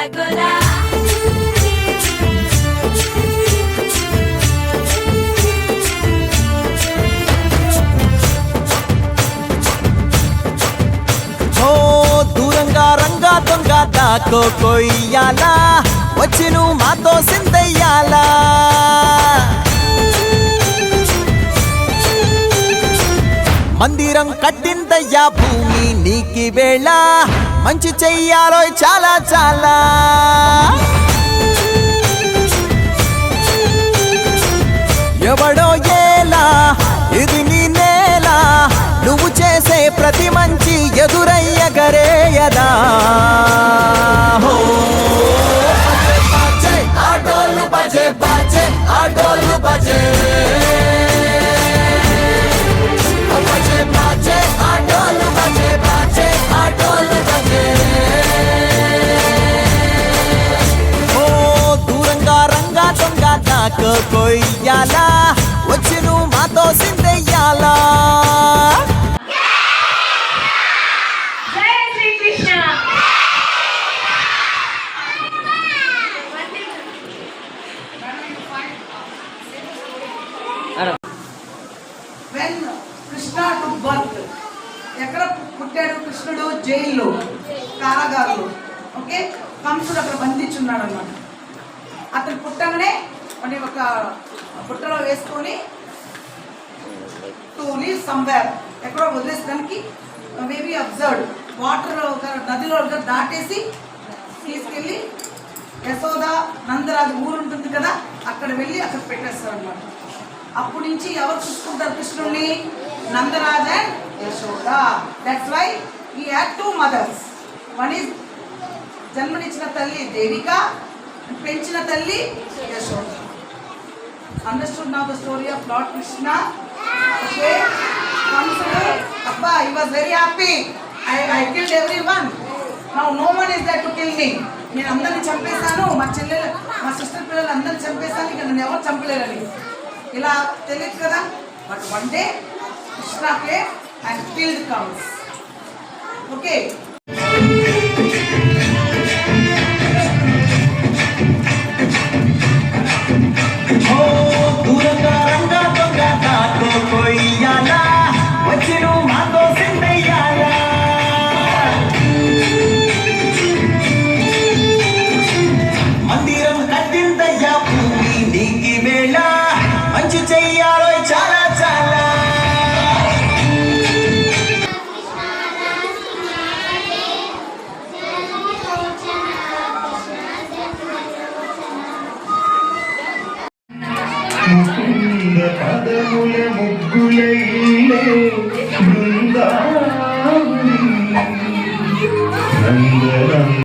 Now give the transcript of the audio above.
గోలా దూరంగా రంగా దొంగ దాకో కొయ్యాలా వచ్చి నువ్వు మాతో సిందయ్యాలా మందిరం కట్టిందయ్యా భూమి నీకి వేళ మంచి చెయ్యాలో చాలా చాలా ఎవడో ఏలా ఇది నీ నేల నువ్వు చేసే ప్రతి మంచి ఎదురయ్యగరేయదా ఆటోలు బజే బజే ఆటోలు బజే కొయ్యాలా వచ్చి నువ్వు మాతో సిందయ్యాలా జై Srikrishna when Krishna to birth ఎక్కడ పుట్టాడు కృష్ణుడు జైల్లో కారాగారులో ఓకే కంసుడు అక్కడ బంధించున్నాడు అన్నమాట అతను పుట్టగానే మరి ఒక బుట్టలో వేసుకొని టు లీవ్ సమ్వేర్ ఎక్కడో వదిలేసడానికి మేబీ అబ్జర్వ్డ్ వాటర్ ఒక నదిలో దాటేసి తీసుకెళ్ళి యశోద నందరాజు ఊరు ఉంటుంది కదా అక్కడ వెళ్ళి అక్కడ పెట్టేస్తారు అనమాట అప్పటి నుంచి ఎవరు చూసుకుంటారు కృష్ణుడిని Nandaraj and Yashoda that's why he had two mothers one is జన్మనిచ్చిన తల్లి దేవిక పెంచిన తల్లి Yashoda understood now the story of Lord Krishna okay Kamsudu abba he was very happy I killed everyone now no one is there to kill me నేను అందరిని చంపేశాను మా చెల్లెలు మా sister పిల్లలు అందరిని చంపేశాను ఇక నన్ను ఎవరు చంపలేరని ఇలా తెలియదు కదా but one day Krishna came and killed Kams okay Mukunda పదముల ముగ్గులైలే బృందావని నందనం